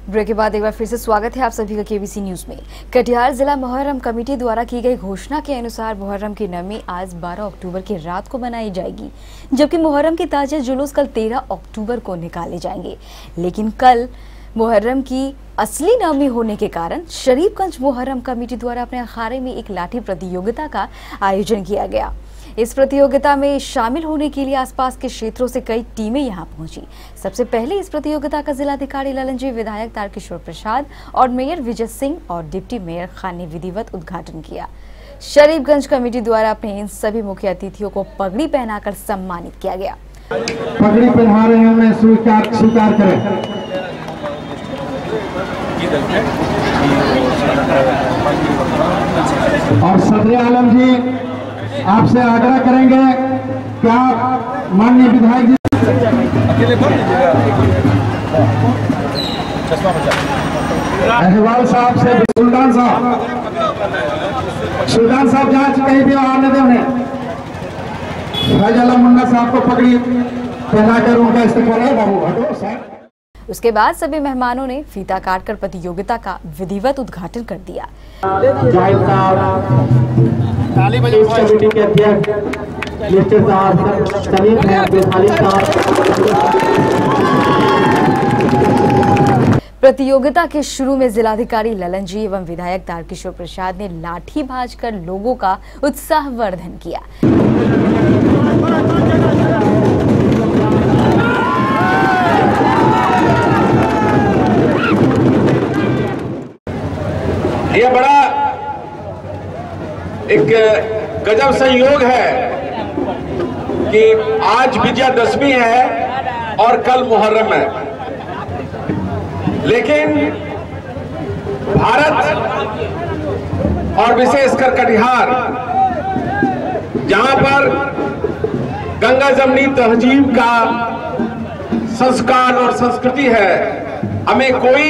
Break के बाद एक बार फिर से स्वागत है आप सभी का केबीसी न्यूज में। कटिहार जिला मुहर्रम कमेटी द्वारा की गई घोषणा के अनुसार मुहर्रम की नमी आज 12 अक्टूबर की रात को मनाई जाएगी, जबकि मुहर्रम के ताज़िया जुलूस कल 13 अक्टूबर को निकाले जाएंगे। लेकिन कल मुहर्रम की असली नमी होने के कारण शरीफगंज मुहर्रम कमेटी द्वारा अपने अखाड़े में एक लाठी प्रतियोगिता का आयोजन किया गया। इस प्रतियोगिता में शामिल होने के लिए आसपास के क्षेत्रों से कई टीमें यहां पहुंची। सबसे पहले इस प्रतियोगिता का जिलाधिकारी ललन जी, विधायक तारकिशोर प्रसाद और मेयर विजय सिंह और डिप्टी मेयर खान ने विधिवत उद्घाटन किया। शरीफगंज कमेटी द्वारा अपने इन सभी मुख्य अतिथियों को पगड़ी पहनाकर सम्मानित किया गया। पगड़ी पहना रहे हैं, मैं स्वीकार करें। और सदर आलम जी आपसे आग्रह करेंगे क्या माननीय विधायक जी अहवाल साहब से सुल्तान साहब जहाँ कहीं भी आने दे उन्हें फैजल मुन्ना साहब को पकड़ी पहनाकर उनका इस्तीफा है। बाबू हटो सर। उसके बाद सभी मेहमानों ने फीता काटकर प्रतियोगिता का विधिवत उद्घाटन कर दिया। कमेटी के अध्यक्ष प्रतियोगिता के शुरू में जिलाधिकारी ललन जी एवं विधायक तारकिशोर प्रसाद ने लाठी भांजकर लोगों का उत्साहवर्धन किया। ये बड़ा एक गजब संयोग है कि आज विजयादशमी है और कल मुहर्रम है, लेकिन भारत और विशेषकर कटिहार, जहां पर गंगा जमनी तहजीब का संस्कार और संस्कृति है, हमें कोई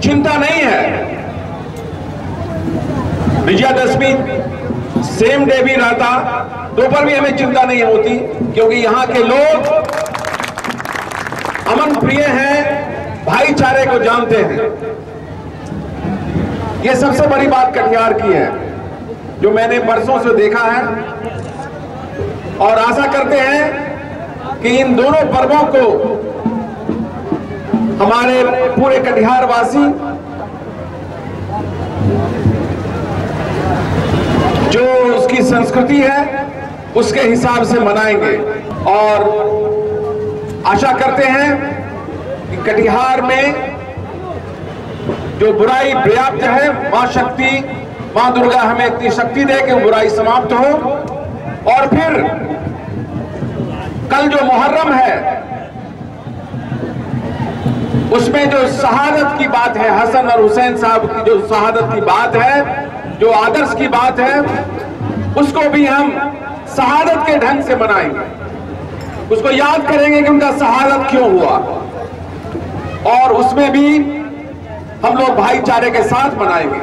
चिंता नहीं है। विजयादशमी सेम डे भी रहता तो पर भी हमें चिंता नहीं होती, क्योंकि यहाँ के लोग अमन प्रिय हैं, भाईचारे को जानते हैं। ये सबसे बड़ी बात कटिहार की है जो मैंने बरसों से देखा है, और आशा करते हैं कि इन दोनों पर्वों को हमारे पूरे कटिहार वासी जो उसकी संस्कृति है उसके हिसाब से मनाएंगे, और आशा करते हैं कि कटिहार में जो बुराई पर्याप्त है, मां शक्ति, मां दुर्गा हमें इतनी शक्ति दे कि बुराई समाप्त हो। और फिर कल जो मुहर्रम है उसमें जो शहादत की बात है, हसन और हुसैन साहब की जो शहादत की बात है, जो आदर्श की बात है, उसको भी हम शहादत के ढंग से मनाएंगे। उसको याद करेंगे कि उनका शहादत क्यों हुआ, और उसमें भी हम लोग भाईचारे के साथ मनाएंगे।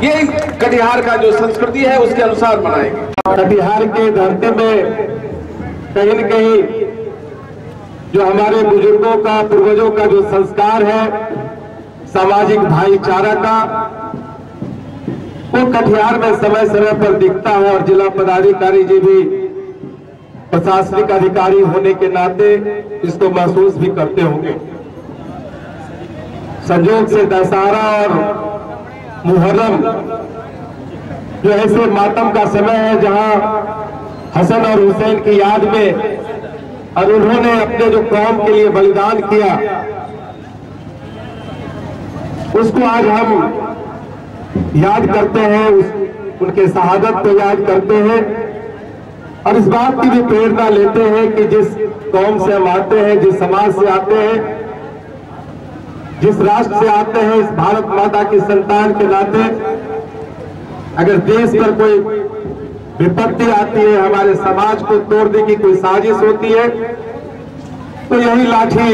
ये कटिहार का जो संस्कृति है उसके अनुसार मनाएंगे। कटिहार के धरती में कहीं न कहीं जो हमारे बुजुर्गों का, पूर्वजों का जो संस्कार है सामाजिक भाईचारा का, वो कटिहार में समय समय पर दिखता है। और जिला पदाधिकारी जी भी प्रशासनिक अधिकारी होने के नाते इसको महसूस भी करते होंगे। संयोग से दशहरा और मुहर्रम जो ऐसे मातम का समय है जहां हसन और हुसैन की याद में, और उन्होंने अपने जो कौम के लिए बलिदान किया, उसको आज हम याद करते हैं, उनके शहादत को याद करते हैं, और इस बात की भी प्रेरणा लेते हैं कि जिस कौम से हम आते हैं, जिस समाज से आते हैं, जिस राष्ट्र से आते हैं, इस भारत माता की संतान के नाते अगर देश पर कोई विपत्ति आती है, हमारे समाज को तोड़ने की कोई साजिश होती है, तो यही लाठी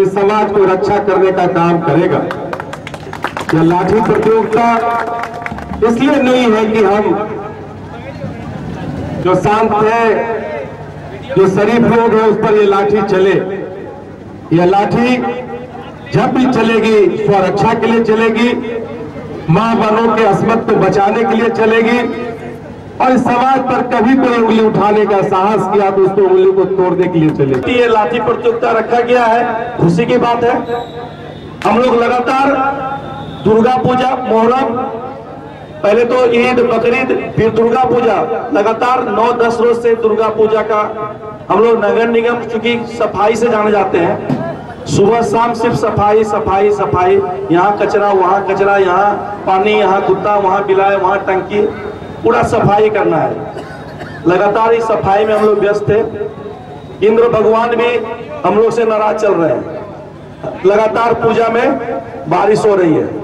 इस समाज को रक्षा करने का काम करेगा। यह लाठी प्रतियोगिता इसलिए नहीं है कि हम जो शांत है, जो शरीफ लोग हैं, उस पर ये लाठी चले। यह लाठी जब भी चलेगी स्वरक्षा के लिए चलेगी, मां बहनों के अस्मत को बचाने के लिए चलेगी, और इस समाज पर कभी कोई उंगली उठाने का साहस किया तो उसको उंगली को तोड़ने के लिए चलेगी। ये लाठी प्रतियोगिता रखा गया है, खुशी की बात है। हम लोग लगातार दुर्गा पूजा, मोहर्रम, पहले तो ईद, बकरीद, फिर दुर्गा पूजा, लगातार 9-10 रोज से दुर्गा पूजा का हम लोग नगर निगम चूंकि सफाई से जाने जाते हैं, सुबह शाम सिर्फ सफाई सफाई सफाई, यहाँ कचरा वहाँ कचरा, यहाँ पानी, यहाँ कुत्ता, वहाँ बिलाए, वहाँ टंकी, पूरा सफाई करना है। लगातार इस सफाई में हम लोग व्यस्त थे। इंद्र भगवान भी हम लोग से नाराज चल रहे हैं। लगातार पूजा में बारिश हो रही है।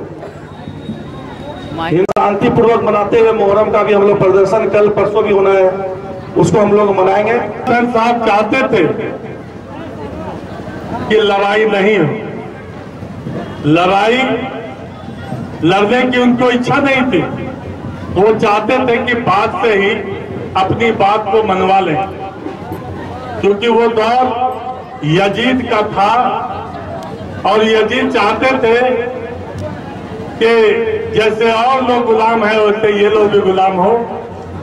शांतिपूर्वक मनाते हुए मोहर्रम का भी हम लोग प्रदर्शन कल परसों भी होना है, उसको हम लोग मनाएंगे। साहब चाहते थे कि लड़ाई नहीं हो, लड़ाई लड़ने की उनको इच्छा नहीं थी। वो चाहते थे कि बात से ही अपनी बात को मनवा लें, क्योंकि वो दौर यजीद का था और यजीद चाहते थे कि जैसे और लोग गुलाम हैं वैसे ये लोग भी गुलाम हो।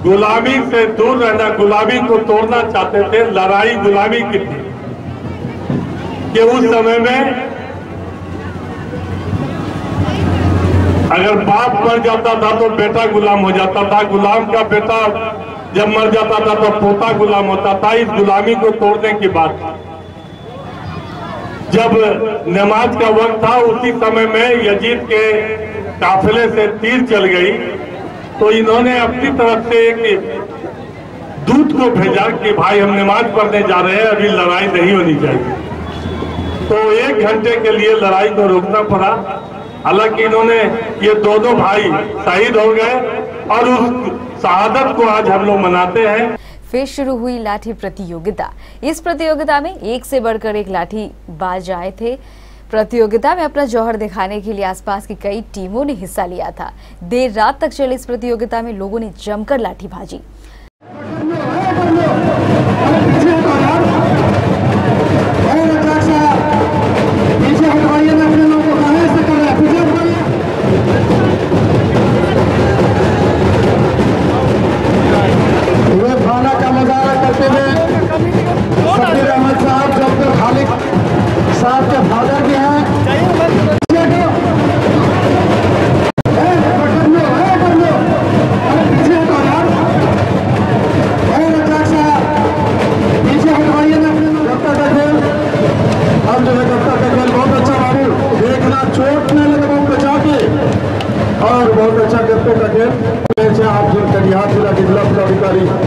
गुलामी से दूर रहना, गुलामी को तोड़ना चाहते थे। लड़ाई गुलामी की थी कि उस समय में अगर बाप मर जाता था तो बेटा गुलाम हो जाता था, गुलाम का बेटा जब मर जाता था तो पोता गुलाम होता था। इस गुलामी को तोड़ने की बात थी। जब नमाज का वक्त था उसी समय में यजीद के काफिले से तीर चल गई, तो इन्होंने अपनी तरफ से एक दूत को भेजा कि भाई हम नमाज पढ़ने जा रहे हैं, अभी लड़ाई नहीं होनी चाहिए। तो 1 घंटे के लिए लड़ाई को रोकना पड़ा। हालांकि इन्होंने, ये दोनों भाई शहीद हो गए और उस शहादत को आज हम लोग मनाते हैं। फिर शुरू हुई लाठी प्रतियोगिता। इस प्रतियोगिता में एक से बढ़कर एक लाठी बाज आए थे। प्रतियोगिता में अपना जौहर दिखाने के लिए आसपास की कई टीमों ने हिस्सा लिया था। देर रात तक चली इस प्रतियोगिता में लोगों ने जमकर लाठी भाजी।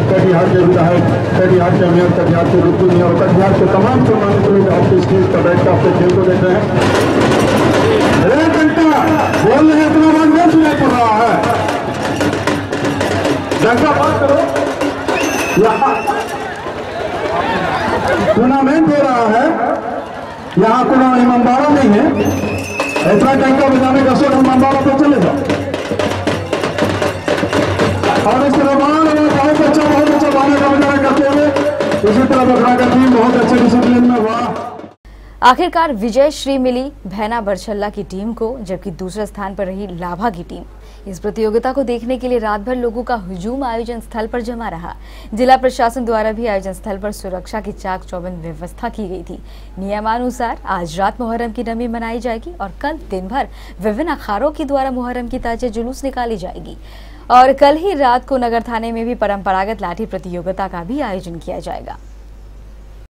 कटिहार के विधायक, कटिहार के मेयर, कटिहार के डिप्टी मेयर और कटिहार के तमाम सम्मानित लोग आपके स्टेज पर बैठ कर आपके खेल को देख रहे हैं। बोल रहे हैं, इतना बात नहीं सुनाई पड़ रहा है। डंका बात करो। यहाँ टूर्नामेंट हो रहा है, यहाँ कोई इमामबाड़ा नहीं है। ऐसा डंका बजाने का शोर इमामबाड़ा पे चले जाओ। और इस तरह बहुत अच्छा गाने का बजाना करते हुए इसी तरह बखरा का टीम बहुत अच्छे डिसिप्लिन में हुआ। आखिरकार विजय श्री मिली भैना बरछल्ला की टीम को, जबकि दूसरे स्थान पर रही लाभा की टीम। इस प्रतियोगिता को देखने के लिए रात भर लोगों का हुजूम आयोजन स्थल पर जमा रहा। जिला प्रशासन द्वारा भी आयोजन स्थल पर सुरक्षा की चाक चौबंद व्यवस्था की गई थी। नियमानुसार आज रात मुहर्रम की नमी मनाई जाएगी और कल दिन भर विभिन्न अखाड़ों के द्वारा मुहर्रम की ताजिया जुलूस निकाली जाएगी और कल ही रात को नगर थाने में भी परंपरागत लाठी प्रतियोगिता का भी आयोजन किया जाएगा।